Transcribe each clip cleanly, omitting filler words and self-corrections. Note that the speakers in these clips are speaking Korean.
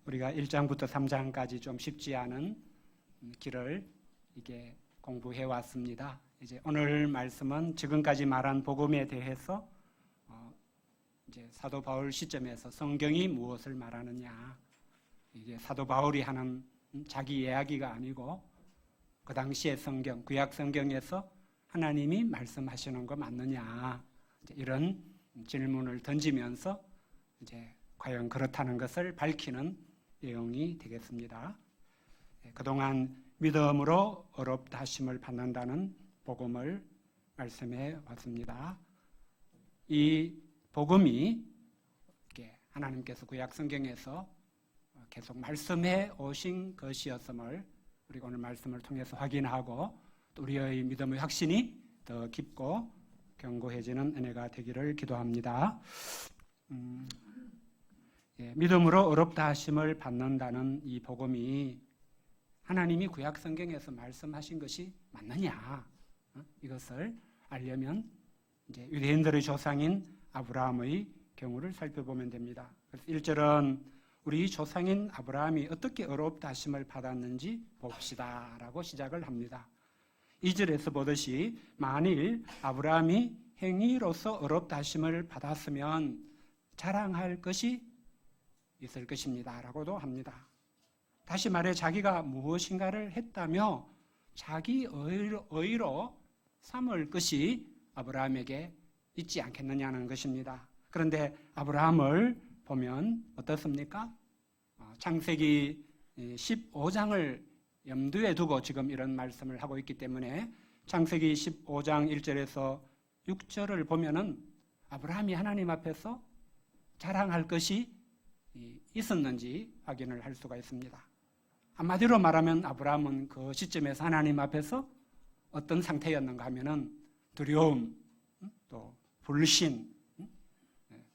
우리가 1장부터 3장까지 좀 쉽지 않은 길을 이게 공부해 왔습니다. 이제 오늘 말씀은 지금까지 말한 복음에 대해서 이제 사도 바울 시점에서 성경이 무엇을 말하느냐, 이게 사도 바울이 하는 자기 이야기가 아니고 그 당시의 성경, 구약 성경에서 하나님이 말씀하시는 거 맞느냐, 이런 질문을 던지면서 이제 과연 그렇다는 것을 밝히는 내용이 되겠습니다. 그동안 믿음으로 어렵다 하심을 받는다는 복음을 말씀해 왔습니다. 이 복음이 하나님께서 구약 성경에서 계속 말씀해 오신 것이었음을 우리가 오늘 말씀을 통해서 확인하고 또 우리의 믿음의 확신이 더 깊고 견고해지는 은혜가 되기를 기도합니다. 믿음으로 어렵다 하심을 받는다는 이 복음이 하나님이 구약 성경에서 말씀하신 것이 맞느냐, 이것을 알려면 이제 유대인들의 조상인 아브라함의 경우를 살펴보면 됩니다. 그래서 1절은 우리 조상인 아브라함이 어떻게 어렵다 하심을 받았는지 봅시다 라고 시작을 합니다. 2절에서 보듯이 만일 아브라함이 행위로서 어렵다 하심을 받았으면 자랑할 것이 있을 것입니다 라고도 합니다. 다시 말해 자기가 무엇인가를 했다며 자기 의로 삼을 것이 아브라함에게 있지 않겠느냐는 것입니다. 그런데 아브라함을 보면 어떻습니까? 창세기 15장을 염두에 두고 지금 이런 말씀을 하고 있기 때문에 창세기 15장 1절에서 6절을 보면은 아브라함이 하나님 앞에서 자랑할 것이 있었는지 확인을 할 수가 있습니다. 한마디로 말하면 아브라함은 그 시점에서 하나님 앞에서 어떤 상태였는가 하면은 두려움, 또 불신,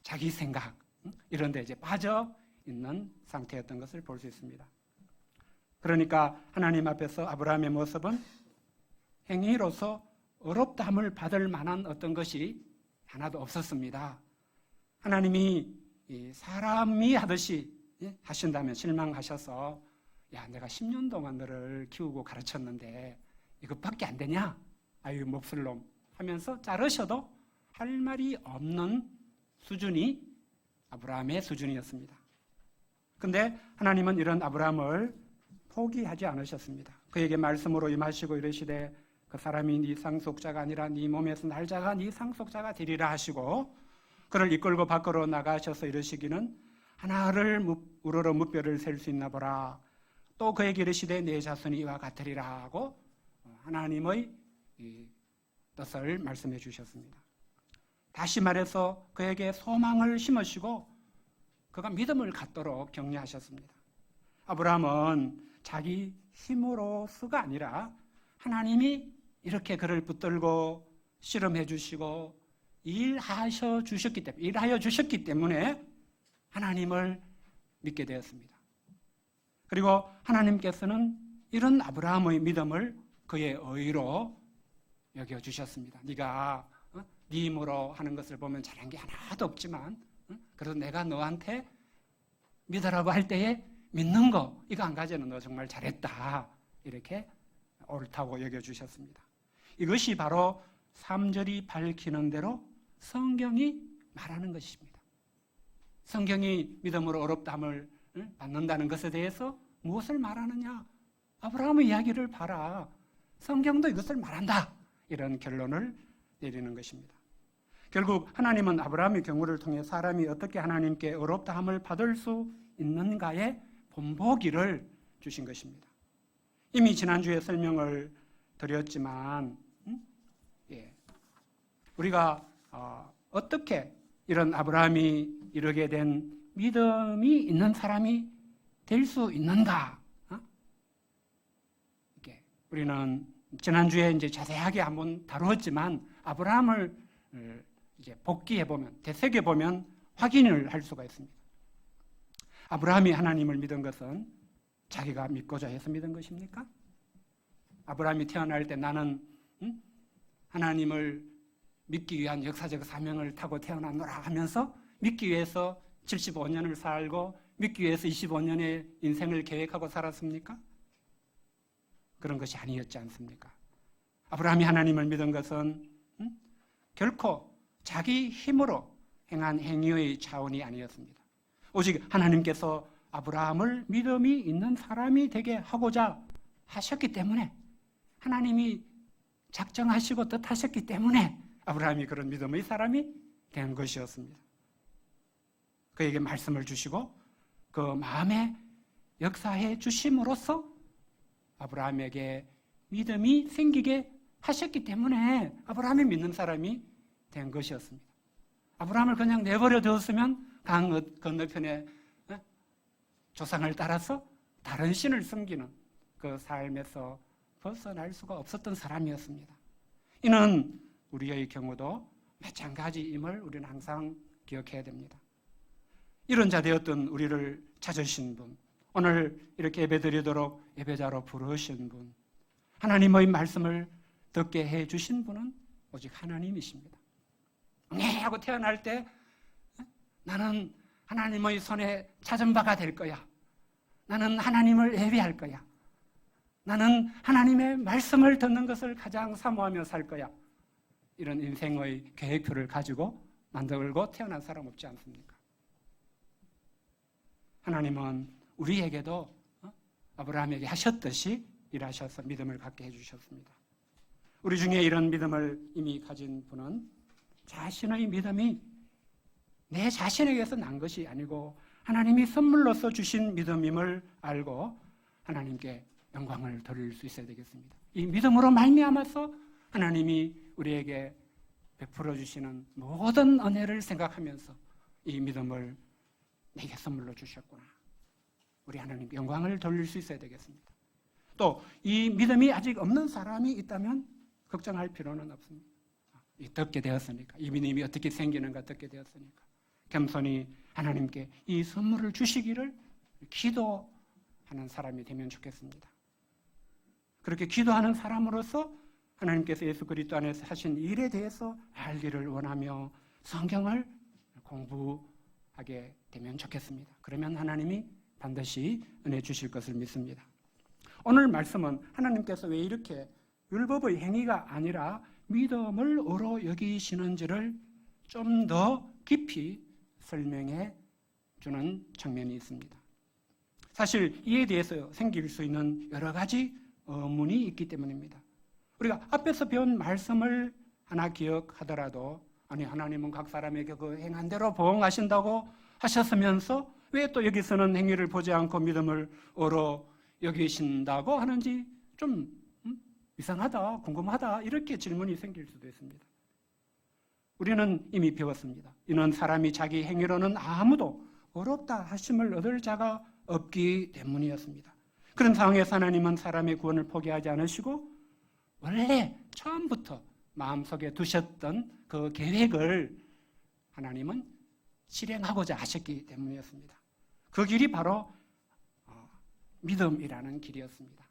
자기 생각 이런 데 이제 빠져 있는 상태였던 것을 볼 수 있습니다. 그러니까 하나님 앞에서 아브라함의 모습은 행위로서 어렵다함을 받을 만한 어떤 것이 하나도 없었습니다. 하나님이 사람이 하듯이 하신다면 실망하셔서 야, 내가 10년 동안 너를 키우고 가르쳤는데 이것밖에 안 되냐? 아유, 몹쓸놈 하면서 자르셔도 할 말이 없는 수준이 아브라함의 수준이었습니다. 그런데 하나님은 이런 아브라함을 포기하지 않으셨습니다. 그에게 말씀으로 임하시고 이르시되 그 사람이 네 상속자가 아니라 네 몸에서 날 자가 네 상속자가 되리라 하시고 그를 이끌고 밖으로 나가셔서 이르시기는 하나를 우러러 무뼈를 셀 수 있나 보라. 또 그에게 이르시되 내 자손이 이와 같으리라 하고 하나님의 뜻을 말씀해 주셨습니다. 다시 말해서 그에게 소망을 심으시고 그가 믿음을 갖도록 격려하셨습니다. 아브라함은 자기 힘으로서가 아니라 하나님이 이렇게 그를 붙들고 씨름해 주시고 일하여 주셨기 때문에 하나님을 믿게 되었습니다. 그리고 하나님께서는 이런 아브라함의 믿음을 그의 의로 여겨주셨습니다. 네가 네 힘으로 하는 것을 보면 잘한 게 하나도 없지만 그래도 내가 너한테 믿으라고 할 때에 믿는 거 이거 한 가지는 너 정말 잘했다 이렇게 옳다고 여겨주셨습니다. 이것이 바로 3절이 밝히는 대로 성경이 말하는 것입니다. 성경이 믿음으로 어렵다함을 받는다는 것에 대해서 무엇을 말하느냐? 아브라함의 이야기를 봐라. 성경도 이것을 말한다. 이런 결론을 내리는 것입니다. 결국 하나님은 아브라함의 경우를 통해 사람이 어떻게 하나님께 어렵다함을 받을 수 있는가의 본보기를 주신 것입니다. 이미 지난주에 설명을 드렸지만 우리가 어떻게 이런 아브라함이 이르게 된 믿음이 있는 사람이 될 수 있는가? 이렇게 우리는 지난주에 이제 자세하게 한번 다루었지만 아브라함을 이제 복기해 보면, 되새겨 보면 확인을 할 수가 있습니다. 아브라함이 하나님을 믿은 것은 자기가 믿고자 해서 믿은 것입니까? 아브라함이 태어날 때 나는 하나님을 믿기 위한 역사적 사명을 타고 태어났노라 하면서 믿기 위해서 75년을 살고 믿기 위해서 25년의 인생을 계획하고 살았습니까? 그런 것이 아니었지 않습니까? 아브라함이 하나님을 믿은 것은 결코 자기 힘으로 행한 행위의 차원이 아니었습니다. 오직 하나님께서 아브라함을 믿음이 있는 사람이 되게 하고자 하셨기 때문에, 하나님이 작정하시고 뜻하셨기 때문에 아브라함이 그런 믿음의 사람이 된 것이었습니다. 그에게 말씀을 주시고 그 마음에 역사해 주심으로써 아브라함에게 믿음이 생기게 하셨기 때문에 아브라함이 믿는 사람이 된 것이었습니다. 아브라함을 그냥 내버려 두었으면 강 건너편에 조상을 따라서 다른 신을 섬기는 그 삶에서 벗어날 수가 없었던 사람이었습니다. 이는 우리의 경우도 마찬가지임을 우리는 항상 기억해야 됩니다. 이런 자 되었던 우리를 찾으신 분, 오늘 이렇게 예배드리도록 예배자로 부르신 분, 하나님의 말씀을 듣게 해주신 분은 오직 하나님이십니다. 네 하고 태어날 때 나는 하나님의 손에 찾은 바가 될 거야. 나는 하나님을 예배할 거야. 나는 하나님의 말씀을 듣는 것을 가장 사모하며 살 거야. 이런 인생의 계획표를 가지고 만들고 태어난 사람 없지 않습니까? 하나님은 우리에게도 아브라함에게 하셨듯이 일하셔서 믿음을 갖게 해주셨습니다. 우리 중에 이런 믿음을 이미 가진 분은 자신의 믿음이 내 자신에게서 난 것이 아니고 하나님이 선물로서 주신 믿음임을 알고 하나님께 영광을 돌릴 수 있어야 되겠습니다. 이 믿음으로 말미암아서 하나님이 우리에게 베풀어 주시는 모든 은혜를 생각하면서 이 믿음을 내게 선물로 주셨구나. 우리 하나님 영광을 돌릴 수 있어야 되겠습니다. 또 이 믿음이 아직 없는 사람이 있다면 걱정할 필요는 없습니다. 듣게 되었으니까, 이 믿음이 어떻게 생기는가 듣게 되었으니까 겸손히 하나님께 이 선물을 주시기를 기도하는 사람이 되면 좋겠습니다. 그렇게 기도하는 사람으로서 하나님께서 예수 그리스도 안에서 하신 일에 대해서 알기를 원하며 성경을 공부하게 되면 좋겠습니다. 그러면 하나님이 반드시 은혜 주실 것을 믿습니다. 오늘 말씀은 하나님께서 왜 이렇게 율법의 행위가 아니라 믿음을 의로 여기시는지를 좀 더 깊이 설명해 주는 측면이 있습니다. 사실 이에 대해서 생길 수 있는 여러 가지 의문이 있기 때문입니다. 우리가 앞에서 배운 말씀을 하나 기억하더라도 아니 하나님은 각 사람에게 그 행한 대로 보응하신다고 하셨으면서 왜 또 여기서는 행위를 보지 않고 믿음을 의로 여기신다고 하는지 좀 이상하다, 궁금하다 이렇게 질문이 생길 수도 있습니다. 우리는 이미 배웠습니다. 이는 사람이 자기 행위로는 아무도 어렵다 하심을 얻을 자가 없기 때문이었습니다. 그런 상황에서 하나님은 사람의 구원을 포기하지 않으시고 원래 처음부터 마음속에 두셨던 그 계획을 하나님은 실행하고자 하셨기 때문이었습니다. 그 길이 바로 믿음이라는 길이었습니다.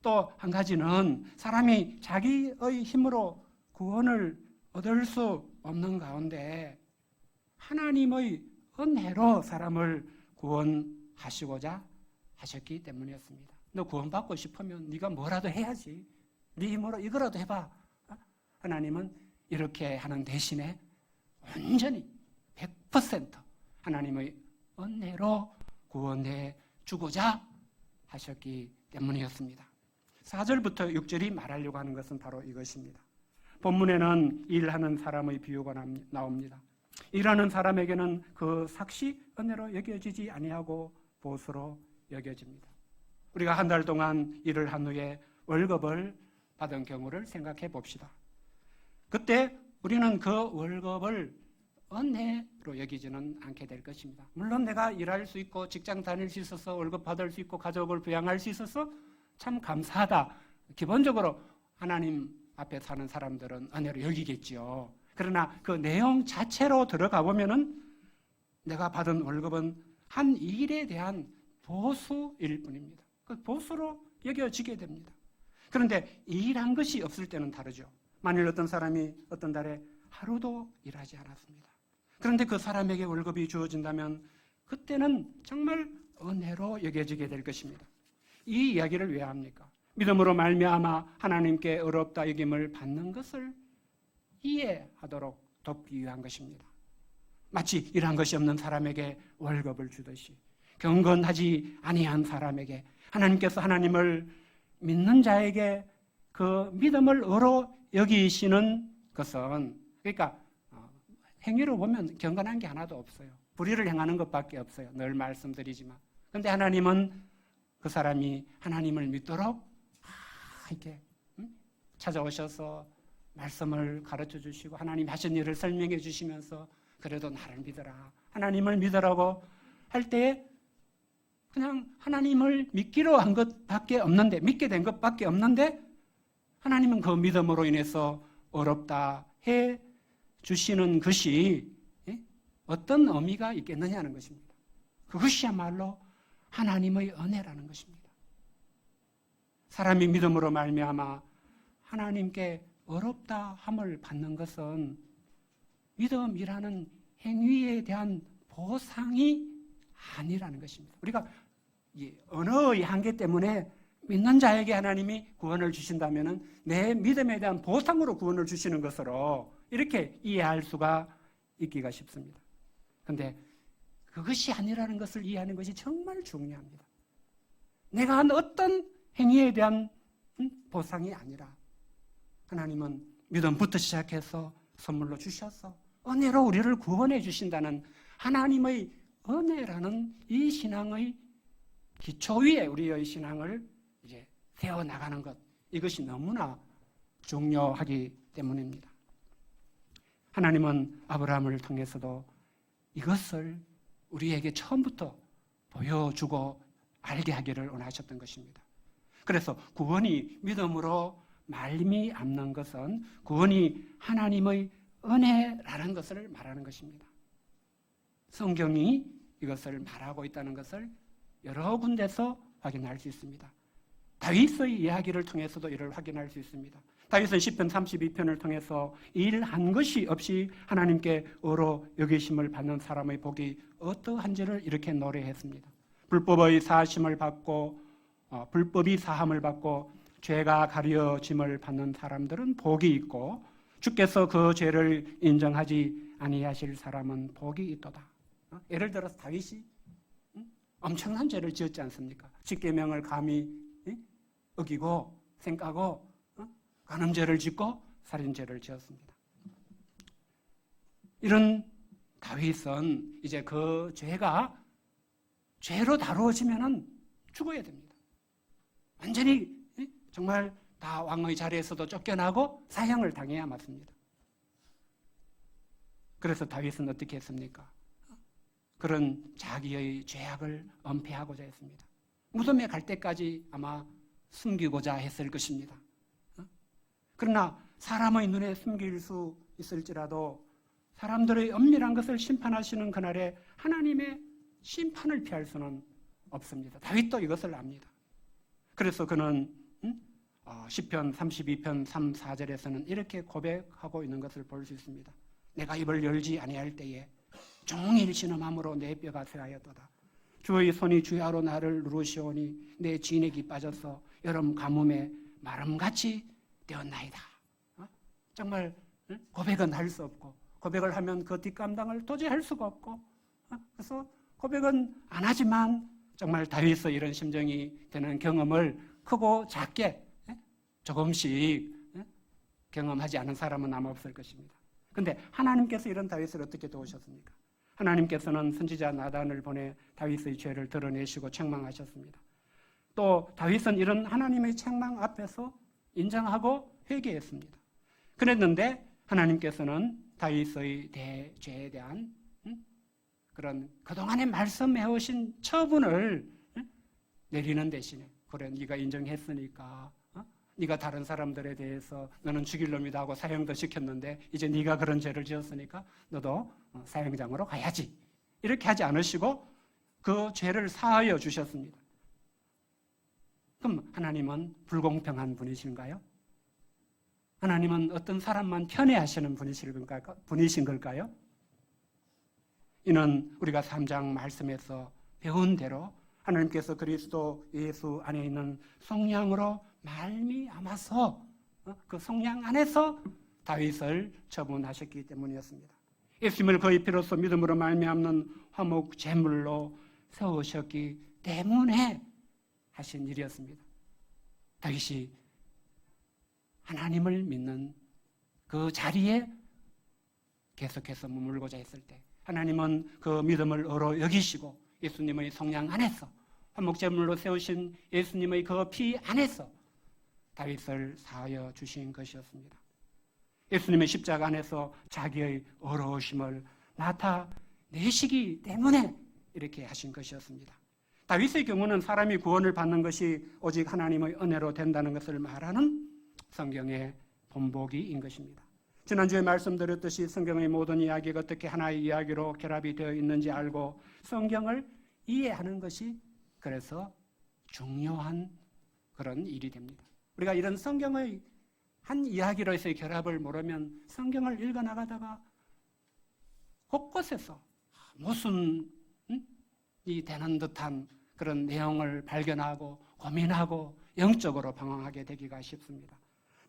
또 한 가지는 사람이 자기의 힘으로 구원을 얻을 수 없는 가운데 하나님의 은혜로 사람을 구원하시고자 하셨기 때문이었습니다. 너 구원받고 싶으면 네가 뭐라도 해야지. 네 힘으로 이거라도 해봐. 하나님은 이렇게 하는 대신에 완전히 100% 하나님의 은혜로 구원해 주고자 하셨기 때문이었습니다. 4절부터 6절이 말하려고 하는 것은 바로 이것입니다. 본문에는 일하는 사람의 비유가 나옵니다. 일하는 사람에게는 그 삭시 은혜로 여겨지지 아니하고 보수로 여겨집니다. 우리가 한 달 동안 일을 한 후에 월급을 받은 경우를 생각해 봅시다. 그때 우리는 그 월급을 은혜로 여기지는 않게 될 것입니다. 물론 내가 일할 수 있고 직장 다닐 수 있어서 월급 받을 수 있고 가족을 부양할 수 있어서 참 감사하다. 기본적으로 하나님 앞에 사는 사람들은 은혜로 여기겠지요. 그러나 그 내용 자체로 들어가 보면은 내가 받은 월급은 한 일에 대한 보수일 뿐입니다. 그 보수로 여겨지게 됩니다. 그런데 일한 것이 없을 때는 다르죠. 만일 어떤 사람이 어떤 달에 하루도 일하지 않았습니다. 그런데 그 사람에게 월급이 주어진다면 그때는 정말 은혜로 여겨지게 될 것입니다. 이 이야기를 왜 합니까? 믿음으로 말미암아 하나님께 의롭다 여김을 받는 것을 이해하도록 돕기 위한 것입니다. 마치 일한 것이 없는 사람에게 월급을 주듯이 경건하지 아니한 사람에게 하나님께서 하나님을 믿는 자에게 그 믿음을 의로 여기시는 것은, 그러니까 행위로 보면 경건한 게 하나도 없어요. 불의를 행하는 것밖에 없어요. 늘 말씀드리지만. 그런데 하나님은 그 사람이 하나님을 믿도록 이렇게 찾아오셔서 말씀을 가르쳐 주시고 하나님 하신 일을 설명해 주시면서 그래도 나를 믿어라, 하나님을 믿으라고 할 때에 그냥 하나님을 믿기로 한 것밖에 없는데, 믿게 된 것밖에 없는데 하나님은 그 믿음으로 인해서 어렵다 해 주시는 것이 어떤 의미가 있겠느냐는 것입니다. 그것이야말로 하나님의 은혜라는 것입니다. 사람이 믿음으로 말미암아 하나님께 어렵다 함을 받는 것은 믿음이라는 행위에 대한 보상이 아니라는 것입니다. 우리가 언어의 한계 때문에 믿는 자에게 하나님이 구원을 주신다면 내 믿음에 대한 보상으로 구원을 주시는 것으로 이렇게 이해할 수가 있기가 쉽습니다. 그런데 그것이 아니라는 것을 이해하는 것이 정말 중요합니다. 내가 한 어떤 행위에 대한 보상이 아니라 하나님은 믿음부터 시작해서 선물로 주셔서 은혜로 우리를 구원해 주신다는 하나님의 은혜라는 이 신앙의 기초 위에 우리의 신앙을 이제 세워나가는 것, 이것이 너무나 중요하기 때문입니다. 하나님은 아브라함을 통해서도 이것을 우리에게 처음부터 보여주고 알게 하기를 원하셨던 것입니다. 그래서 구원이 믿음으로 말미암는 것은 구원이 하나님의 은혜라는 것을 말하는 것입니다. 성경이 이것을 말하고 있다는 것을 여러 군데서 확인할 수 있습니다. 다윗의 이야기를 통해서도 이를 확인할 수 있습니다. 다윗은 시편 32편을 통해서 일한 것이 없이 하나님께 의로 여기심을 받는 사람의 복이 어떠한지를 이렇게 노래했습니다. 불법이 사함을 받고 죄가 가려짐을 받는 사람들은 복이 있고 주께서 그 죄를 인정하지 아니하실 사람은 복이 있도다. 예를 들어서 다윗이 엄청난 죄를 지었지 않습니까? 십계명을 감히 어기고 생까고 간음죄를 짓고 살인죄를 지었습니다. 이런 다윗은 이제 그 죄가 죄로 다루어지면은 죽어야 됩니다. 완전히 정말 다 왕의 자리에서도 쫓겨나고 사형을 당해야 맞습니다. 그래서 다윗은 어떻게 했습니까? 그런 자기의 죄악을 은폐하고자 했습니다. 무덤에 갈 때까지 아마 숨기고자 했을 것입니다. 그러나 사람의 눈에 숨길 수 있을지라도 사람들의 은밀한 것을 심판하시는 그날에 하나님의 심판을 피할 수는 없습니다. 다윗도 이것을 압니다. 그래서 그는 시편 32편 3, 4절에서는 이렇게 고백하고 있는 것을 볼 수 있습니다. 내가 입을 열지 아니할 때에 종일 신음함으로 내 뼈가 쇠하였도다. 주의 손이 주야로 나를 누르시오니 내 진액이 빠져서 여름 가뭄에 마름같이 되었나이다. 정말 고백은 할 수 없고 고백을 하면 그 뒷감당을 도저히 할 수가 없고 그래서 고백은 안 하지만 정말 다윗의 이런 심정이 되는 경험을 크고 작게 조금씩 경험하지 않은 사람은 아마 없을 것입니다. 그런데 하나님께서 이런 다윗을 어떻게 도우셨습니까? 하나님께서는 선지자 나단을 보내 다윗의 죄를 드러내시고 책망하셨습니다. 또 다윗은 이런 하나님의 책망 앞에서 인정하고 회개했습니다. 그랬는데 하나님께서는 다윗의 대죄에 대한 그런 그동안에 말씀해오신 처분을 내리는 대신에 그래 네가 인정했으니까 네가 다른 사람들에 대해서 너는 죽일 놈이다 하고 사형도 시켰는데 이제 네가 그런 죄를 지었으니까 너도 사형장으로 가야지. 이렇게 하지 않으시고 그 죄를 사하여 주셨습니다. 그럼 하나님은 불공평한 분이신가요? 하나님은 어떤 사람만 편애하시는 분이신 걸까요? 이는 우리가 3장 말씀에서 배운 대로 하나님께서 그리스도 예수 안에 있는 성령으로 말미암아서 그 성령 안에서 다윗을 처분하셨기 때문이었습니다. 예수님을 그의 피로써 믿음으로 말미암는 화목 제물로 세우셨기 때문에 하신 일이었습니다. 다윗이 하나님을 믿는 그 자리에 계속해서 머물고자 했을 때 하나님은 그 믿음을 의로 여기시고 예수님의 성령 안에서 화목제물로 세우신 예수님의 그 피 안에서 다윗을 사하여 주신 것이었습니다. 예수님의 십자가 안에서 자기의 의로우심을 나타내시기 때문에 이렇게 하신 것이었습니다. 다윗의 경우는 사람이 구원을 받는 것이 오직 하나님의 은혜로 된다는 것을 말하는 성경의 본보기인 것입니다. 지난주에 말씀드렸듯이 성경의 모든 이야기가 어떻게 하나의 이야기로 결합이 되어 있는지 알고 성경을 이해하는 것이 그래서 중요한 그런 일이 됩니다. 우리가 이런 성경의 한 이야기로서의 결합을 모르면 성경을 읽어나가다가 곳곳에서 모순이 되는 듯한 그런 내용을 발견하고 고민하고 영적으로 방황하게 되기가 쉽습니다.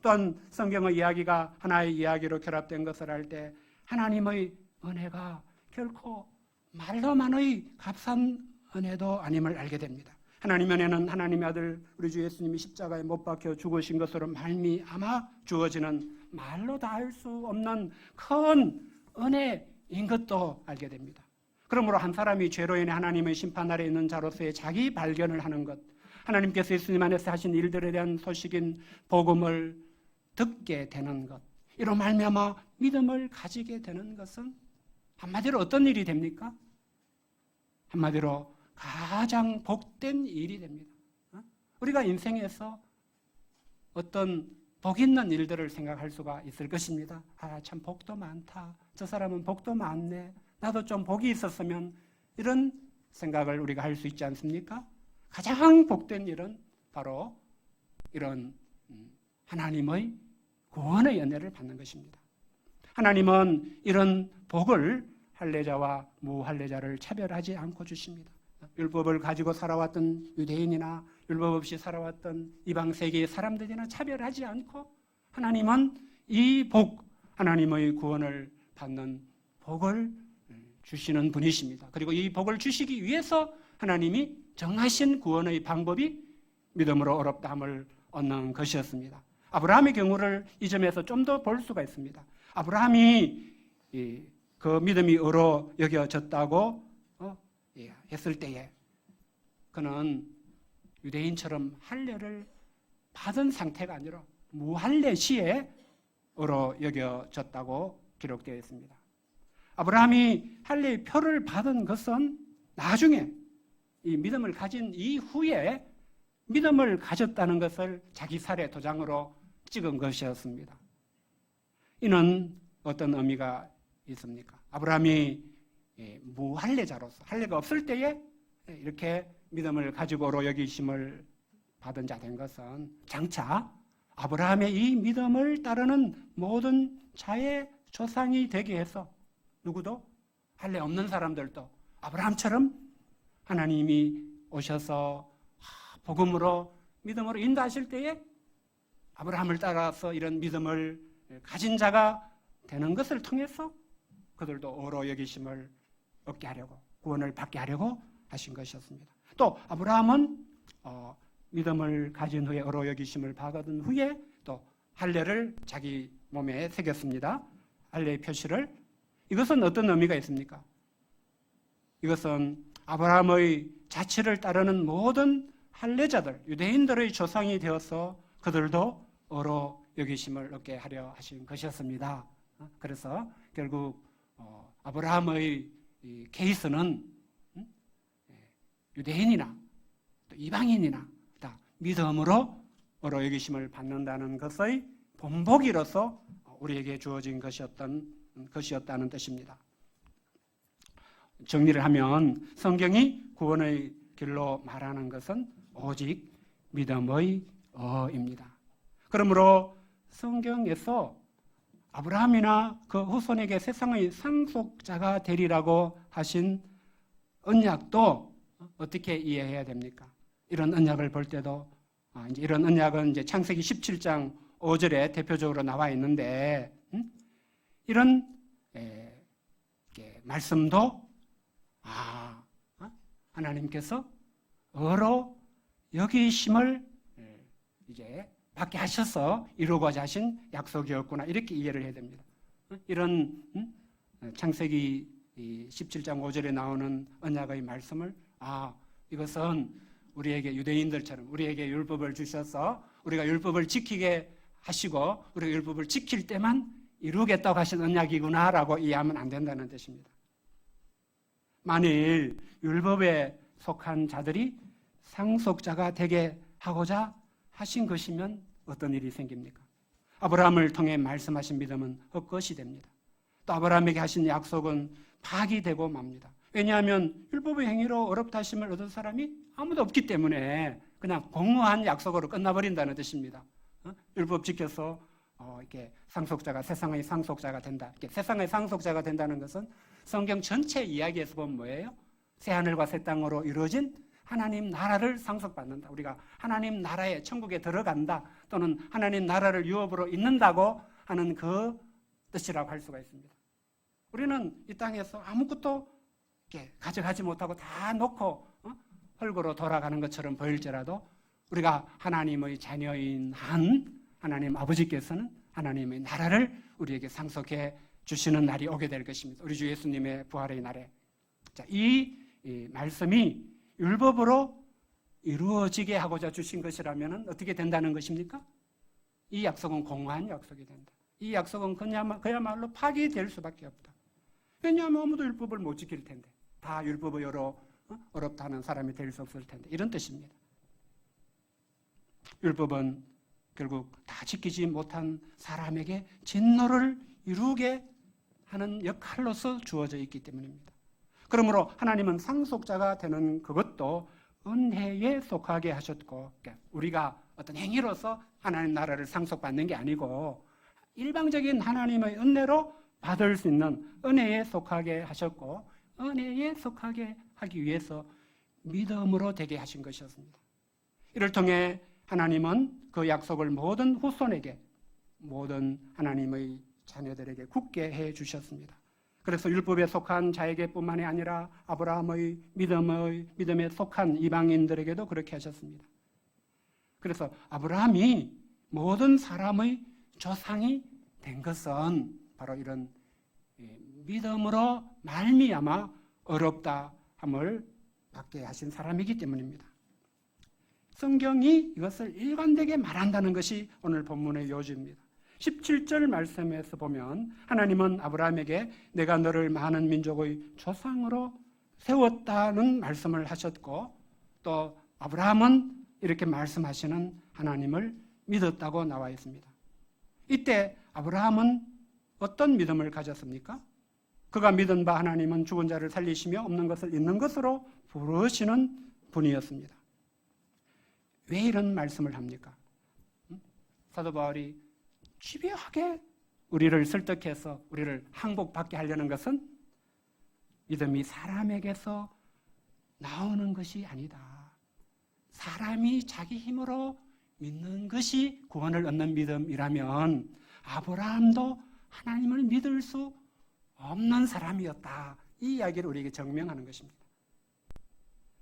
또한 성경의 이야기가 하나의 이야기로 결합된 것을 알 때 하나님의 은혜가 결코 말로만의 값싼 은혜도 아님을 알게 됩니다. 하나님의 은혜는 하나님의 아들 우리 주 예수님이 십자가에 못 박혀 죽으신 것으로 말미암아 주어지는 말로 다 할 수 없는 큰 은혜인 것도 알게 됩니다. 그러므로 한 사람이 죄로 인해 하나님의 심판 아래 있는 자로서의 자기 발견을 하는 것, 하나님께서 예수님 안에서 하신 일들에 대한 소식인 복음을 듣게 되는 것, 이로 말미암아 믿음을 가지게 되는 것은 한마디로 어떤 일이 됩니까? 한마디로 가장 복된 일이 됩니다. 우리가 인생에서 어떤 복 있는 일들을 생각할 수가 있을 것입니다. 참 복도 많다. 저 사람은 복도 많네. 나도 좀 복이 있었으면, 이런 생각을 우리가 할 수 있지 않습니까? 가장 복된 일은 바로 이런 하나님의 구원의 은혜를 받는 것입니다. 하나님은 이런 복을 할례자와 무할례자를 차별하지 않고 주십니다. 율법을 가지고 살아왔던 유대인이나 율법 없이 살아왔던 이방 세계의 사람들이나 차별하지 않고 하나님은 이 복, 하나님의 구원을 받는 복을 주시는 분이십니다. 그리고 이 복을 주시기 위해서 하나님이 정하신 구원의 방법이 믿음으로 어렵다함을 얻는 것이었습니다. 아브라함의 경우를 이 점에서 좀 더 볼 수가 있습니다. 아브라함이 그 믿음이 의로 여겨졌다고 했을 때에 그는 유대인처럼 할례를 받은 상태가 아니라 무할례 시에 의로 여겨졌다고 기록되어 있습니다. 아브라함이 할례의 표를 받은 것은 나중에 이 믿음을 가진 이후에 믿음을 가졌다는 것을 자기 살의 도장으로 찍은 것이었습니다. 이는 어떤 의미가 있습니까? 아브라함이 무할례자로서 할례가 없을 때에 이렇게 믿음을 가지고로 여기심을 받은 자 된 것은 장차 아브라함의 이 믿음을 따르는 모든 자의 조상이 되게 해서 누구도 할례 없는 사람들도 아브라함처럼 하나님이 오셔서 복음으로 믿음으로 인도하실 때에 아브라함을 따라서 이런 믿음을 가진 자가 되는 것을 통해서 그들도 의로 여기심을 얻게 하려고, 구원을 받게 하려고 하신 것이었습니다. 또 아브라함은 믿음을 가진 후에 의로 여기심을 받은 후에 또 할례를 자기 몸에 새겼습니다. 할례의 표시를. 이것은 어떤 의미가 있습니까? 이것은 아브라함의 자취를 따르는 모든 할례자들, 유대인들의 조상이 되어서 그들도 의로 여기심을 얻게 하려 하신 것이었습니다. 그래서 결국 아브라함의 이 케이스는 유대인이나 또 이방인이나 다 믿음으로 의로 여기심을 받는다는 것의 본보기로서 우리에게 주어진 것이었다는 뜻입니다. 정리를 하면 성경이 구원의 길로 말하는 것은 오직 믿음의 입니다. 그러므로 성경에서 아브라함이나 그 후손에게 세상의 상속자가 되리라고 하신 언약도 어떻게 이해해야 됩니까? 이런 언약을 볼 때도 이제 이런 언약은 이제 창세기 17장 5절에 대표적으로 나와 있는데 이런 말씀도 하나님께서 의로 여기심을 이제 받게 하셔서 이루고자 하신 약속이었구나 이렇게 이해를 해야 됩니다. 이런 창세기 17장 5절에 나오는 언약의 말씀을 이것은 우리에게 유대인들처럼 우리에게 율법을 주셔서 우리가 율법을 지키게 하시고 우리가 율법을 지킬 때만 이루겠다고 하신 언약이구나라고 이해하면 안 된다는 뜻입니다. 만일 율법에 속한 자들이 상속자가 되게 하고자 하신 것이면 어떤 일이 생깁니까? 아브라함을 통해 말씀하신 믿음은 헛것이 됩니다. 또 아브라함에게 하신 약속은 파기되고 맙니다. 왜냐하면 율법의 행위로 어렵다 하심을 얻은 사람이 아무도 없기 때문에 그냥 공허한 약속으로 끝나버린다는 뜻입니다. 율법 지켜서 이렇게 상속자가 세상의 상속자가 된다. 이렇게 세상의 상속자가 된다는 것은 성경 전체 이야기에서 보면 뭐예요? 새하늘과 새 땅으로 이루어진 하나님 나라를 상속받는다. 우리가 하나님 나라에 천국에 들어간다. 또는 하나님 나라를 유업으로 잇는다고 하는 그 뜻이라고 할 수가 있습니다. 우리는 이 땅에서 아무것도 이렇게 가져가지 못하고 다 놓고 헐거로 돌아가는 것처럼 보일지라도 우리가 하나님의 자녀인 한 하나님 아버지께서는 하나님의 나라를 우리에게 상속해 주시는 날이 오게 될 것입니다. 우리 주 예수님의 부활의 날에. 자, 이 말씀이 율법으로 이루어지게 하고자 주신 것이라면 어떻게 된다는 것입니까? 이 약속은 공허한 약속이 된다. 이 약속은 그야말로 파기될 수밖에 없다. 왜냐하면 아무도 율법을 못 지킬 텐데 다 율법의로 어렵다는 사람이 될 수 없을 텐데 이런 뜻입니다. 율법은 결국 다 지키지 못한 사람에게 진노를 이루게 하는 역할로서 주어져 있기 때문입니다. 그러므로 하나님은 상속자가 되는 그것도 은혜에 속하게 하셨고 우리가 어떤 행위로서 하나님 나라를 상속받는 게 아니고 일방적인 하나님의 은혜로 받을 수 있는 은혜에 속하게 하셨고 은혜에 속하게 하기 위해서 믿음으로 되게 하신 것이었습니다. 이를 통해 하나님은 그 약속을 모든 후손에게 모든 하나님의 자녀들에게 굳게 해 주셨습니다. 그래서 율법에 속한 자에게 뿐만이 아니라 아브라함의 믿음에 속한 이방인들에게도 그렇게 하셨습니다. 그래서 아브라함이 모든 사람의 조상이 된 것은 바로 이런 믿음으로 말미암아 어렵다 함을 받게 하신 사람이기 때문입니다. 성경이 이것을 일관되게 말한다는 것이 오늘 본문의 요지입니다. 17절 말씀에서 보면 하나님은 아브라함에게 내가 너를 많은 민족의 조상으로 세웠다는 말씀을 하셨고 또 아브라함은 이렇게 말씀하시는 하나님을 믿었다고 나와 있습니다. 이때 아브라함은 어떤 믿음을 가졌습니까? 그가 믿은 바 하나님은 죽은 자를 살리시며 없는 것을 있는 것으로 부르시는 분이었습니다. 왜 이런 말씀을 합니까? 사도 바울이 집요하게 우리를 설득해서 우리를 항복받게 하려는 것은 믿음이 사람에게서 나오는 것이 아니다. 사람이 자기 힘으로 믿는 것이 구원을 얻는 믿음이라면 아브라함도 하나님을 믿을 수 없는 사람이었다. 이 이야기를 우리에게 증명하는 것입니다.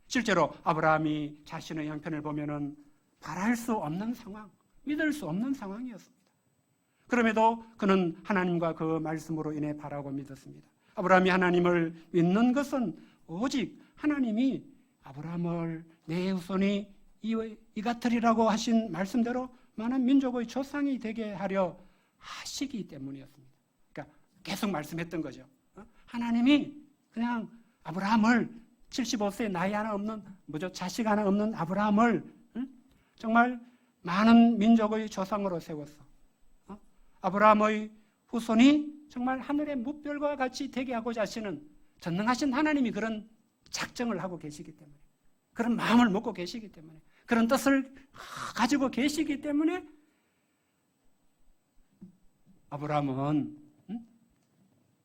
실제로 아브라함이 자신의 형편을 보면은 바랄 수 없는 상황, 믿을 수 없는 상황이었습니다. 그럼에도 그는 하나님과 그 말씀으로 인해 바라고 믿었습니다. 아브라함이 하나님을 믿는 것은 오직 하나님이 아브라함을 내 후손이 이 같으리라고 하신 말씀대로 많은 민족의 조상이 되게 하려 하시기 때문이었습니다. 그러니까 계속 말씀했던 거죠. 하나님이 그냥 아브라함을 75세 나이 하나 없는 자식 하나 없는 아브라함을 정말 많은 민족의 조상으로 세웠어. 아브라함의 후손이 정말 하늘의 무별과 같이 되게 하고자 하시는 전능하신 하나님이 그런 작정을 하고 계시기 때문에 그런 마음을 먹고 계시기 때문에 그런 뜻을 가지고 계시기 때문에 아브라함은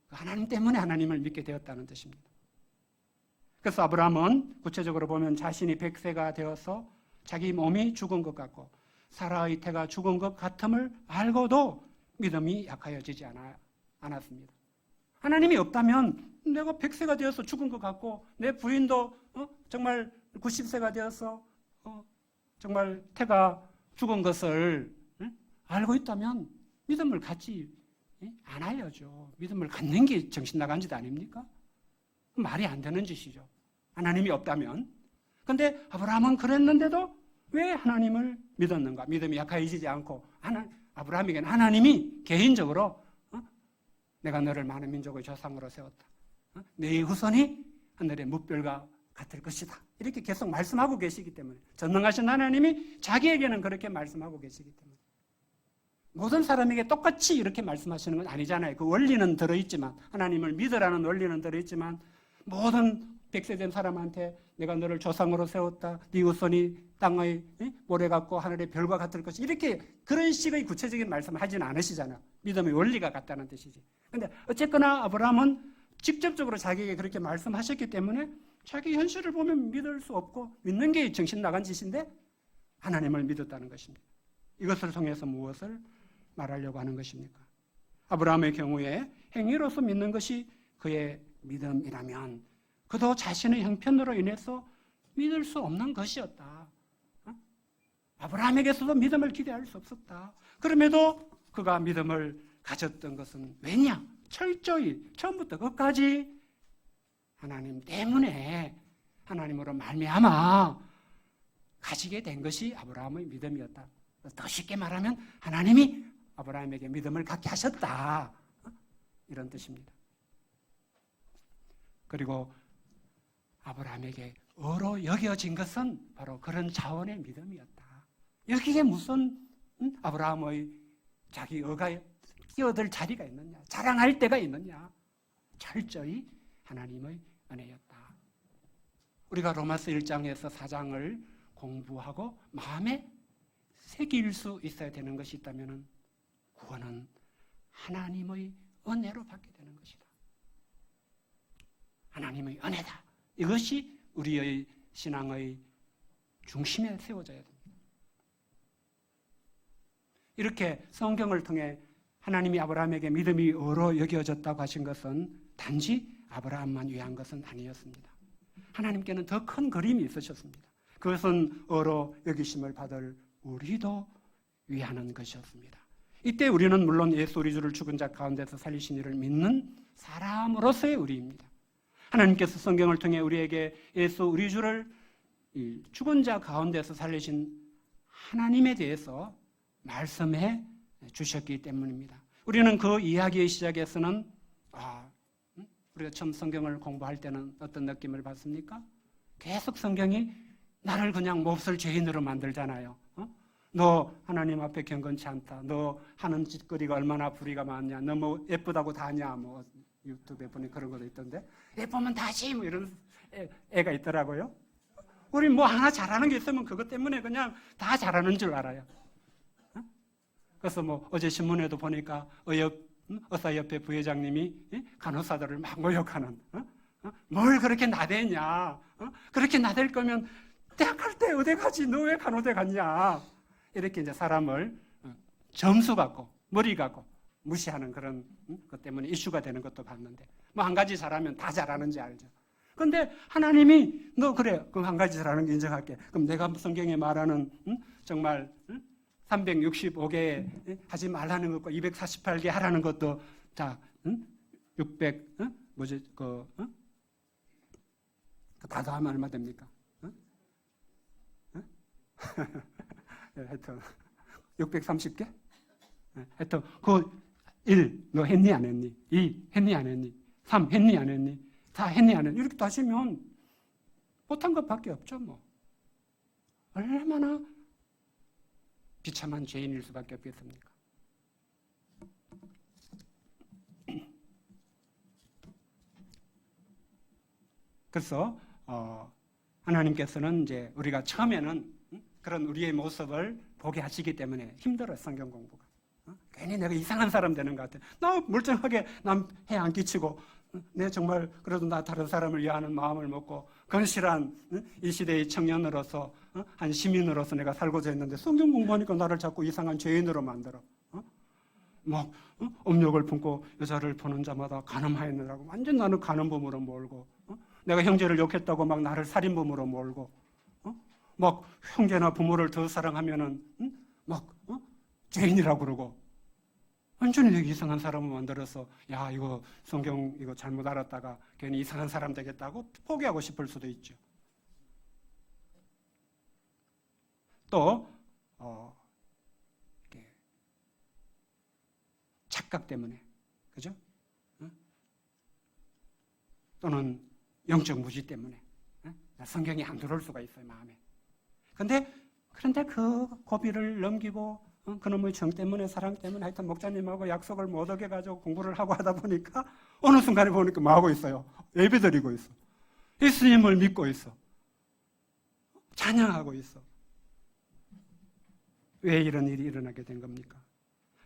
하나님 때문에 하나님을 믿게 되었다는 뜻입니다. 그래서 아브라함은 구체적으로 보면 자신이 100세가 되어서 자기 몸이 죽은 것 같고 사라의 태가 죽은 것 같음을 알고도 믿음이 약하여지지 않았습니다. 하나님이 없다면 내가 100세가 되어서 죽은 것 같고 내 부인도 정말 90세가 되어서 정말 태가 죽은 것을 알고 있다면 믿음을 갖지 않아야죠. 믿음을 갖는 게 정신 나간 짓 아닙니까? 말이 안 되는 짓이죠. 하나님이 없다면. 그런데 아브라함은 그랬는데도 왜 하나님을 믿었는가? 믿음이 약해지지 않고 아브라함에게는 하나님이 개인적으로 내가 너를 많은 민족의 조상으로 세웠다. 네 후손이 하늘의 뭇별과 같을 것이다. 이렇게 계속 말씀하고 계시기 때문에 전능하신 하나님이 자기에게는 그렇게 말씀하고 계시기 때문에 모든 사람에게 똑같이 이렇게 말씀하시는 건 아니잖아요. 그 원리는 들어있지만 하나님을 믿으라는 원리는 들어있지만 모든 100세 된 사람한테 내가 너를 조상으로 세웠다. 네 후손이 땅의 모래 같고 하늘의 별과 같을 것이 이렇게 그런 식의 구체적인 말씀을 하지는 않으시잖아요. 믿음의 원리가 같다는 뜻이지. 그런데 어쨌거나 아브라함은 직접적으로 자기에게 그렇게 말씀하셨기 때문에 자기 현실을 보면 믿을 수 없고 믿는 게 정신 나간 짓인데 하나님을 믿었다는 것입니다. 이것을 통해서 무엇을 말하려고 하는 것입니까? 아브라함의 경우에 행위로서 믿는 것이 그의 믿음이라면 그도 자신의 형편으로 인해서 믿을 수 없는 것이었다. 아브라함에게서도 믿음을 기대할 수 없었다. 그럼에도 그가 믿음을 가졌던 것은 왜냐? 철저히 처음부터 끝까지 하나님 때문에 하나님으로 말미암아 가지게 된 것이 아브라함의 믿음이었다. 더 쉽게 말하면 하나님이 아브라함에게 믿음을 갖게 하셨다. 이런 뜻입니다. 그리고 아브라함에게 의로 여겨진 것은 바로 그런 차원의 믿음이었다. 여기에 무슨 아브라함의 자기 의가 끼어들 자리가 있느냐, 자랑할 때가 있느냐. 철저히 하나님의 은혜였다. 우리가 로마서 1장에서 4장을 공부하고 마음에 새길 수 있어야 되는 것이 있다면 구원은 하나님의 은혜로 받게 되는 것이다. 하나님의 은혜다. 이것이 우리의 신앙의 중심에 세워져야 됩니다. 이렇게 성경을 통해 하나님이 아브라함에게 믿음이 의로 여겨졌다고 하신 것은 단지 아브라함만 위한 것은 아니었습니다. 하나님께는 더 큰 그림이 있으셨습니다. 그것은 의로 여기심을 받을 우리도 위하는 것이었습니다. 이때 우리는 물론 예수 우리 주를 죽은 자 가운데서 살리신 이를 믿는 사람으로서의 우리입니다. 하나님께서 성경을 통해 우리에게 예수 우리 주를 죽은 자 가운데서 살리신 하나님에 대해서 말씀해 주셨기 때문입니다. 우리는 그 이야기의 시작에서는 우리가 처음 성경을 공부할 때는 어떤 느낌을 받습니까? 계속 성경이 나를 그냥 몹쓸 죄인으로 만들잖아요. 너 하나님 앞에 경건치 않다. 너 하는 짓거리가 얼마나 불의가 많냐. 너 뭐 예쁘다고 다냐. 뭐 유튜브에 보니 그런 것도 있던데 예쁘면 다시 뭐 이런 애가 있더라고요. 우리 뭐 하나 잘하는 게 있으면 그것 때문에 그냥 다 잘하는 줄 알아요. 그래서 뭐 어제 신문에도 보니까 의사협회 부회장님이 간호사들을 막 모욕하는 뭘 그렇게 나대냐. 그렇게 나댈 거면 대학 갈 때 어디 가지. 너 왜 간호대 갔냐. 이렇게 이제 사람을 점수 갖고 머리 갖고 무시하는 그런 것 때문에 이슈가 되는 것도 봤는데 뭐 한 가지 잘하면 다 잘하는지 알죠. 그런데 하나님이 너 그래 그럼 한 가지 잘하는 게 인정할게. 그럼 내가 성경에 말하는 정말 365개 하지 말라는 것과 248개 하라는 것도 다 600 뭐지 다 더하면 얼마 됩니까? 하여튼 630개? 하여튼 그 1 너 했니 안 했니? 2 했니 안 했니? 3 했니 안 했니? 4 했니 안 했니? 이렇게 따지면 못한 것밖에 없죠. 뭐 얼마나 비참한 죄인일 수밖에 없겠습니까? 그래서 하나님께서는 이제 우리가 처음에는 그런 우리의 모습을 보게 하시기 때문에 힘들어요. 성경 공부가. 괜히 내가 이상한 사람 되는 것 같아. 나 멀쩡하게 남 해 안 끼치고 내 정말 그래도 나 다른 사람을 위하는 마음을 먹고 건실한 이 시대의 청년으로서 한 시민으로서 내가 살고자 했는데 성경 공부하니까 나를 자꾸 이상한 죄인으로 만들어. 막 음욕을 품고 여자를 보는 자마다 간음하였느라고 완전 나는 간음범으로 몰고 내가 형제를 욕했다고 막 나를 살인범으로 몰고 막 형제나 부모를 더 사랑하면은 막 죄인이라고 그러고 완전히 되게 이상한 사람을 만들어서 야 이거 성경 이거 잘못 알았다가 괜히 이상한 사람 되겠다고 포기하고 싶을 수도 있죠. 또 이렇게 착각 때문에 그죠? 또는 영적 무지 때문에 성경이 안 들어올 수가 있어요 마음에. 그런데 그 고비를 넘기고 그놈의 정 때문에 사랑 때문에 하여튼 목자님하고 약속을 못 어겨가지고 공부를 하고 하다 보니까 어느 순간에 보니까 뭐 하고 있어요? 예배 드리고 있어. 예수님을 믿고 있어. 찬양하고 있어. 왜 이런 일이 일어나게 된 겁니까?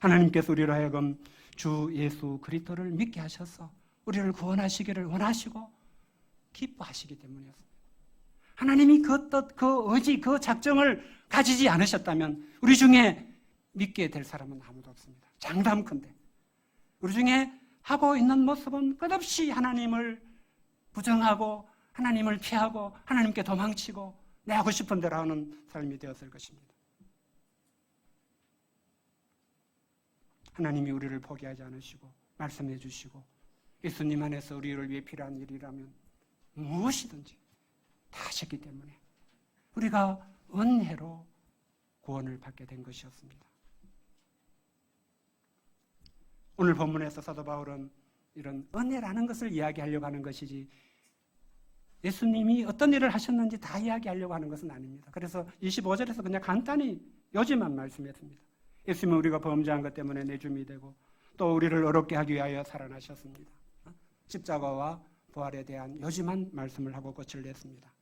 하나님께서 우리로 하여금 주 예수 그리스도를 믿게 하셔서 우리를 구원하시기를 원하시고 기뻐하시기 때문이었습니다. 하나님이 그 뜻, 그 의지, 그 작정을 가지지 않으셨다면 우리 중에 믿게 될 사람은 아무도 없습니다. 장담컨대 우리 중에 하고 있는 모습은 끝없이 하나님을 부정하고 하나님을 피하고 하나님께 도망치고 내 하고 싶은 대로 하는 삶이 되었을 것입니다. 하나님이 우리를 포기하지 않으시고 말씀해 주시고 예수님 안에서 우리를 위해 필요한 일이라면 무엇이든지 다 하셨기 때문에 우리가 은혜로 구원을 받게 된 것이었습니다. 오늘 본문에서 사도 바울은 이런 은혜라는 것을 이야기하려고 하는 것이지 예수님이 어떤 일을 하셨는지 다 이야기하려고 하는 것은 아닙니다. 그래서 25절에서 그냥 간단히 요지만 말씀했습니다. 예수님은 우리가 범죄한 것 때문에 내줌이 되고 또 우리를 어렵게 하기 위하여 살아나셨습니다. 십자가와 부활에 대한 요지만 말씀을 하고 끝을 냈습니다.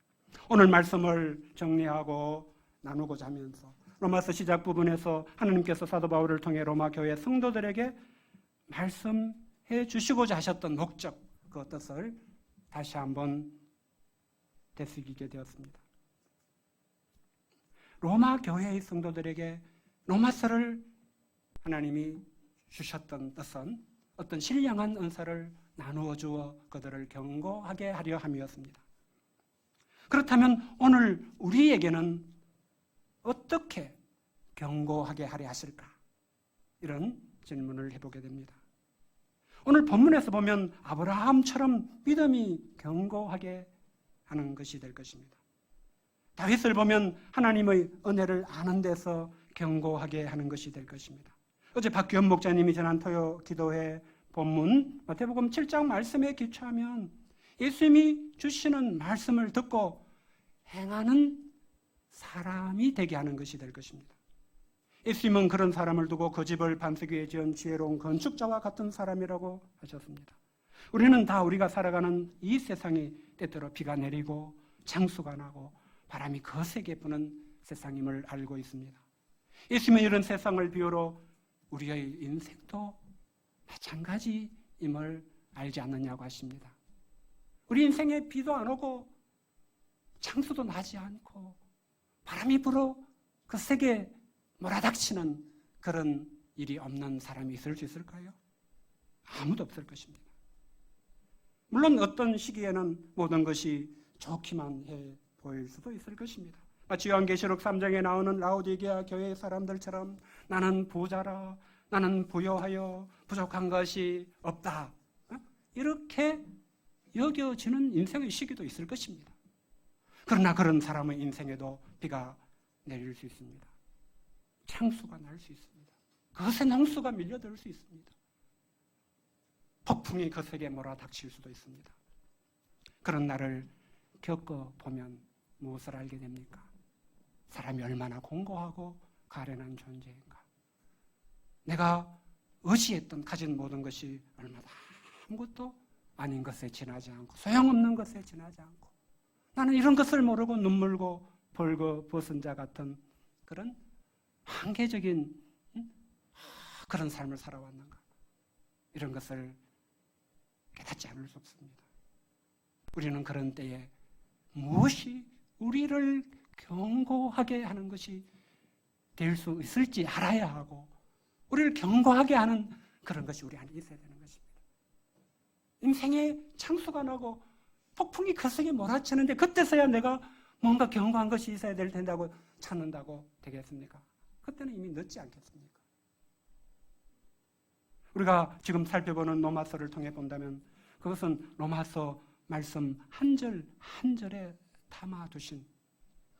오늘 말씀을 정리하고 나누고자 하면서 로마서 시작 부분에서 하나님께서 사도 바울을 통해 로마 교회 성도들에게 말씀해 주시고자 하셨던 목적, 그 뜻을 다시 한번 되새기게 되었습니다. 로마 교회의 성도들에게 로마서를 하나님이 주셨던 뜻은 어떤 신령한 은사를 나누어 주어 그들을 경고하게 하려 함이었습니다. 그렇다면 오늘 우리에게는 어떻게 경고하게 하려 하실까? 이런 질문을 해보게 됩니다. 오늘 본문에서 보면 아브라함처럼 믿음이 경고하게 하는 것이 될 것입니다. 다윗을 보면 하나님의 은혜를 아는 데서 경고하게 하는 것이 될 것입니다. 어제 박규현 목자님이 전한 토요 기도회 본문 마태복음 7장 말씀에 기초하면 예수님이 주시는 말씀을 듣고 행하는 사람이 되게 하는 것이 될 것입니다. 예수님은 그런 사람을 두고 그 집을 반석 위에 지은 지혜로운 건축자와 같은 사람이라고 하셨습니다. 우리는 다 우리가 살아가는 이 세상이 때때로 비가 내리고 장수가 나고 바람이 거세게 부는 세상임을 알고 있습니다. 예수님은 이런 세상을 비유로 우리의 인생도 마찬가지임을 알지 않느냐고 하십니다. 우리 인생에 비도 안 오고 장수도 나지 않고 바람이 불어 그 세계 몰아닥치는 그런 일이 없는 사람이 있을 수 있을까요? 아무도 없을 것입니다. 물론 어떤 시기에는 모든 것이 좋기만 해 보일 수도 있을 것입니다. 마치 요한계시록 3장에 나오는 라오디게아 교회의 사람들처럼 나는 부자라, 나는 부요하여 부족한 것이 없다. 이렇게 여겨지는 인생의 시기도 있을 것입니다. 그러나 그런 사람의 인생에도 비가 내릴 수 있습니다. 창수가 날 수 있습니다. 그것에 농수가 밀려들 수 있습니다. 폭풍이 거세게 몰아닥칠 수도 있습니다. 그런 날을 겪어보면 무엇을 알게 됩니까? 사람이 얼마나 공고하고 가련한 존재인가. 내가 의지했던 가진 모든 것이 얼마나 아무것도 아닌 것에 지나지 않고 소용없는 것에 지나지 않고 나는 이런 것을 모르고 눈물고 벌거 벗은 자 같은 그런 한계적인 그런 삶을 살아왔는가? 이런 것을 깨닫지 않을 수 없습니다. 우리는 그런 때에 무엇이 우리를 경고하게 하는 것이 될 수 있을지 알아야 하고, 우리를 경고하게 하는 그런 것이 우리 안에 있어야 되는 것입니다. 인생에 창수가 나고 폭풍이 거세게 몰아치는데 그때서야 내가 뭔가 경고한 것이 있어야 될 텐다고 찾는다고 되겠습니까? 그때는 이미 늦지 않겠습니까? 우리가 지금 살펴보는 로마서를 통해 본다면 그것은 로마서 말씀 한 절 한 절에 담아두신,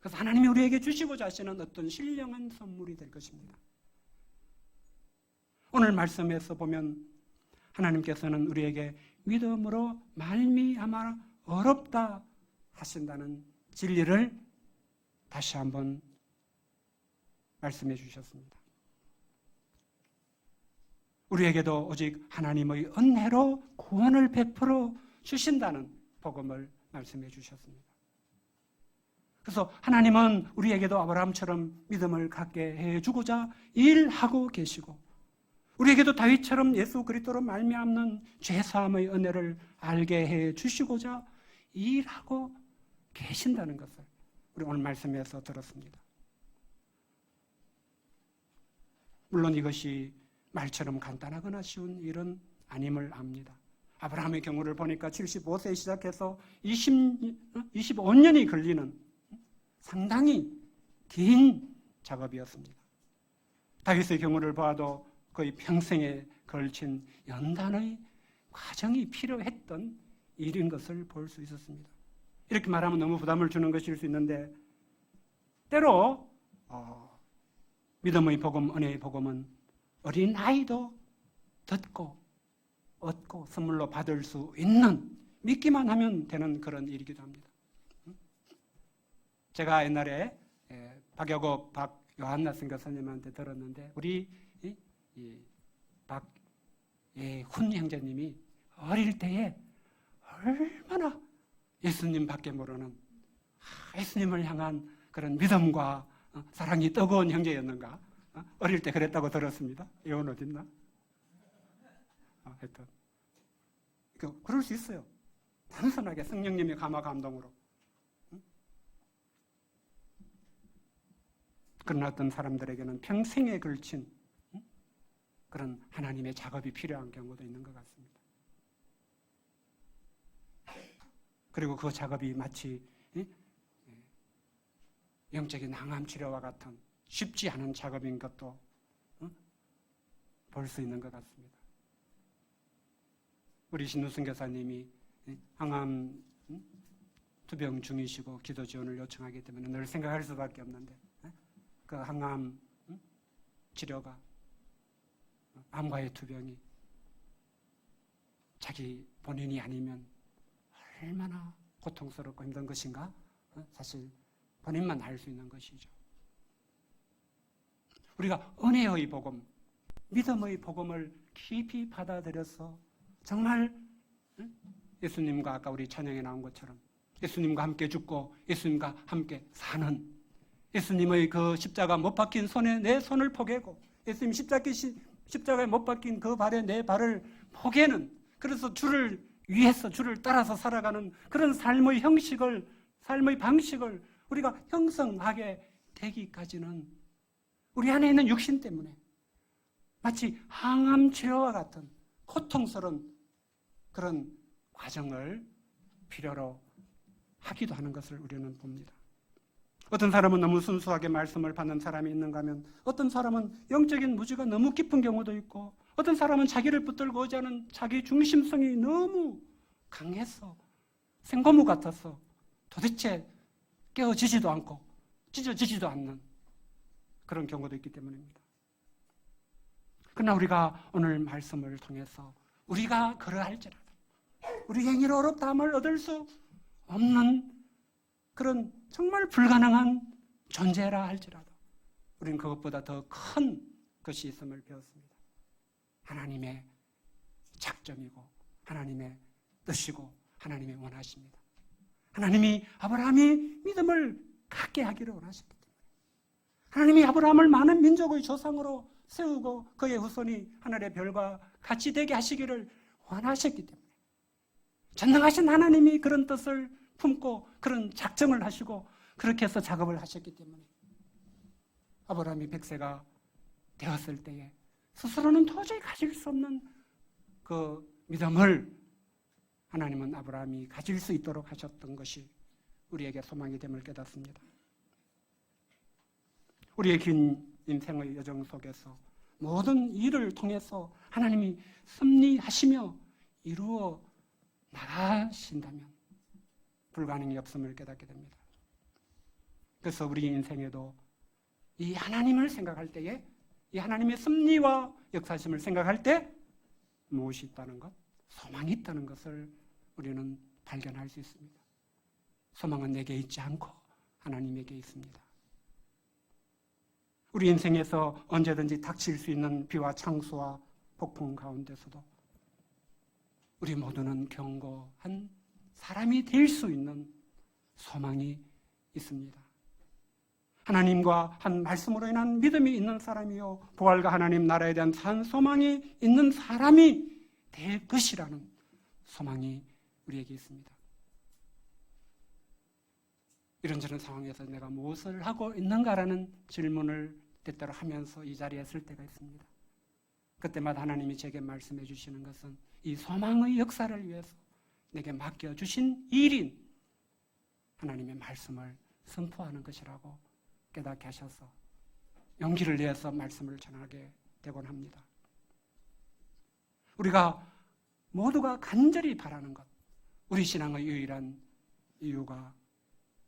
그래서 하나님이 우리에게 주시고자 하시는 어떤 신령한 선물이 될 것입니다. 오늘 말씀에서 보면 하나님께서는 우리에게 믿음으로 말미암아 어렵다 하신다는 진리를 다시 한번 말씀해 주셨습니다. 우리에게도 오직 하나님의 은혜로 구원을 베풀어 주신다는 복음을 말씀해 주셨습니다. 그래서 하나님은 우리에게도 아브라함처럼 믿음을 갖게 해주고자 일하고 계시고, 우리에게도 다윗처럼 예수 그리스도로 말미암는 죄사함의 은혜를 알게 해주시고자 일하고 계신다는 것을 우리 오늘 말씀에서 들었습니다. 물론 이것이 말처럼 간단하거나 쉬운 일은 아님을 압니다. 아브라함의 경우를 보니까 75세에 시작해서 25년이 걸리는 상당히 긴 작업이었습니다. 다윗의 경우를 봐도 거의 평생에 걸친 연단의 과정이 필요했던 일인 것을 볼 수 있었습니다. 이렇게 말하면 너무 부담을 주는 것일 수 있는데, 때로 믿음의 복음, 은혜의 복음은 어린 아이도 듣고 얻고 선물로 받을 수 있는, 믿기만 하면 되는 그런 일이기도 합니다. 제가 옛날에 박여곱 박요한나 선교사님한테 들었는데, 우리 박예훈 형제님이 어릴 때에 얼마나 예수님 밖에 모르는, 예수님을 향한 그런 믿음과 사랑이 뜨거운 형제였는가. 어릴 때 그랬다고 들었습니다. 예원 어딨나? 하여튼 그럴 수 있어요. 단순하게 성령님의 감화 감동으로. 그런 어떤 사람들에게는 평생에 걸친 그런 하나님의 작업이 필요한 경우도 있는 것 같습니다. 그리고 그 작업이 마치 영적인 항암 치료와 같은 쉽지 않은 작업인 것도 볼 수 있는 것 같습니다. 우리 신우승 교사님이 항암 투병 중이시고 기도 지원을 요청하기 때문에 늘 생각할 수밖에 없는데, 그 항암 치료가, 암과의 투병이 자기 본인이 아니면 얼마나 고통스럽고 힘든 것인가? 사실 본인만 알 수 있는 것이죠. 우리가 은혜의 복음, 믿음의 복음을 깊이 받아들여서 정말 예수님과 아까 우리 찬양에 나온 것처럼 예수님과 함께 죽고 예수님과 함께 사는, 예수님의 그 십자가 못 박힌 손에 내 손을 포개고 예수님 십자가에 못 박힌 그 발에 내 발을 포개는, 그래서 주를 위해서 주를 따라서 살아가는 그런 삶의 형식을, 삶의 방식을 우리가 형성하게 되기까지는 우리 안에 있는 육신 때문에 마치 항암 치료와 같은 고통스러운 그런 과정을 필요로 하기도 하는 것을 우리는 봅니다. 어떤 사람은 너무 순수하게 말씀을 받는 사람이 있는가 하면, 어떤 사람은 영적인 무지가 너무 깊은 경우도 있고, 어떤 사람은 자기를 붙들고자 하는 자기 중심성이 너무 강해서 생고무 같아서 도대체 깨어지지도 않고 찢어지지도 않는 그런 경우도 있기 때문입니다. 그러나 우리가 오늘 말씀을 통해서 우리가 그러할지라도 우리 행위로 어렵다함을 얻을 수 없는 그런 정말 불가능한 존재라 할지라도 우리는 그것보다 더 큰 것이 있음을 배웠습니다. 하나님의 작정이고 하나님의 뜻이고 하나님의 원하십니다. 하나님이 아브라함이 믿음을 갖게 하기를 원하셨기 때문에, 하나님이 아브라함을 많은 민족의 조상으로 세우고 그의 후손이 하늘의 별과 같이 되게 하시기를 원하셨기 때문에, 전능하신 하나님이 그런 뜻을 품고 그런 작정을 하시고 그렇게 해서 작업을 하셨기 때문에 아브라함이 100세가 되었을 때에 스스로는 도저히 가질 수 없는 그 믿음을 하나님은 아브라함이 가질 수 있도록 하셨던 것이 우리에게 소망이 됨을 깨닫습니다. 우리의 긴 인생의 여정 속에서 모든 일을 통해서 하나님이 섭리하시며 이루어 나가신다면 불가능이 없음을 깨닫게 됩니다. 그래서 우리 인생에도 이 하나님을 생각할 때에, 이 하나님의 섭리와 역사심을 생각할 때 무엇이 있다는 것, 소망이 있다는 것을 우리는 발견할 수 있습니다. 소망은 내게 있지 않고 하나님에게 있습니다. 우리 인생에서 언제든지 닥칠 수 있는 비와 창수와 폭풍 가운데서도 우리 모두는 견고한 사람이 될 수 있는 소망이 있습니다. 하나님과 한 말씀으로 인한 믿음이 있는 사람이요, 부활과 하나님 나라에 대한 산 소망이 있는 사람이 될 것이라는 소망이 우리에게 있습니다. 이런저런 상황에서 내가 무엇을 하고 있는가라는 질문을 때때로 하면서 이 자리에 설 때가 있습니다. 그때마다 하나님이 제게 말씀해 주시는 것은 이 소망의 역사를 위해서 내게 맡겨주신 일인 하나님의 말씀을 선포하는 것이라고 깨닫게 하셔서 용기를 내어서 말씀을 전하게 되곤 합니다. 우리가 모두가 간절히 바라는 것, 우리 신앙의 유일한 이유가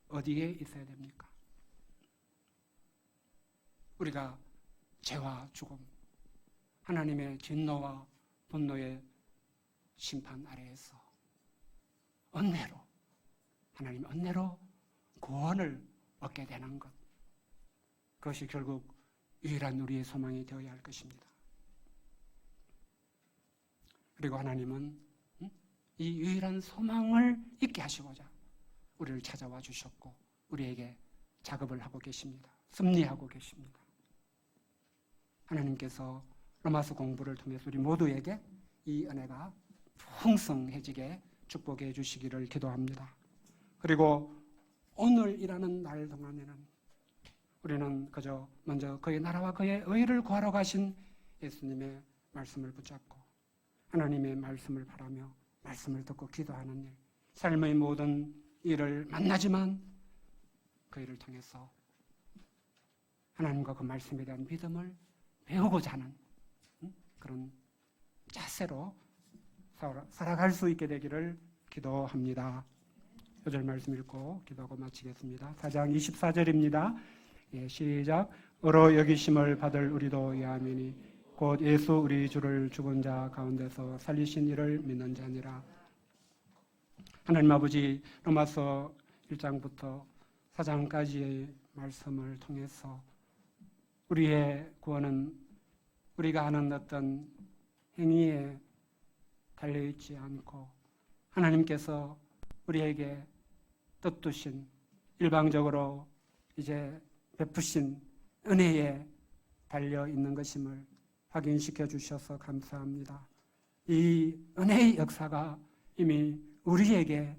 어디에 있어야 됩니까? 우리가 죄와 죽음, 하나님의 진노와 분노의 심판 아래에서 은혜로, 하나님의 은혜로 구원을 얻게 되는 것, 그것이 결국 유일한 우리의 소망이 되어야 할 것입니다. 그리고 하나님은 이 유일한 소망을 있게 하시고자 우리를 찾아와 주셨고 우리에게 작업을 하고 계십니다. 섭리하고 계십니다. 하나님께서 로마서 공부를 통해서 우리 모두에게 이 은혜가 풍성해지게 축복해 주시기를 기도합니다. 그리고 오늘이라는 날 동안에는 우리는 그저 먼저 그의 나라와 그의 의를 구하러 가신 예수님의 말씀을 붙잡고 하나님의 말씀을 바라며 말씀을 듣고 기도하는 일, 삶의 모든 일을 만나지만 그 일을 통해서 하나님과 그 말씀에 대한 믿음을 배우고자 하는 그런 자세로 살아갈 수 있게 되기를 기도합니다. 5절 말씀 읽고 기도하고 마치겠습니다. 4장 24절입니다. 시작. 의로 여기심을 받을 우리도 야민이 곧 예수 우리 주를 죽은 자 가운데서 살리신 이를 믿는 자니라. 하나님 아버지, 로마서 1장부터 4장까지의 말씀을 통해서 우리의 구원은 우리가 하는 어떤 행위에 달려있지 않고 하나님께서 우리에게 뜻두신 일방적으로 이제 베푸신 은혜에 달려있는 것임을 확인시켜 주셔서 감사합니다. 이 은혜의 역사가 이미 우리에게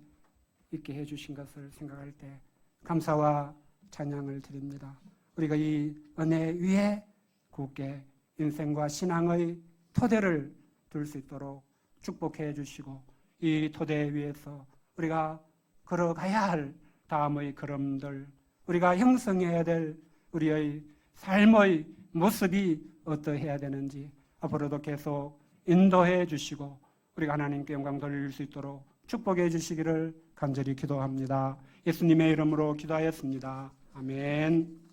있게 해주신 것을 생각할 때 감사와 찬양을 드립니다. 우리가 이 은혜 위에 굳게 인생과 신앙의 토대를 둘 수 있도록 축복해 주시고 이 토대 위에서 우리가 걸어가야 할 다음의 걸음들, 우리가 형성해야 될 우리의 삶의 모습이 어떠해야 되는지 앞으로도 계속 인도해 주시고 우리가 하나님께 영광 돌릴 수 있도록 축복해 주시기를 간절히 기도합니다. 예수님의 이름으로 기도하였습니다. 아멘.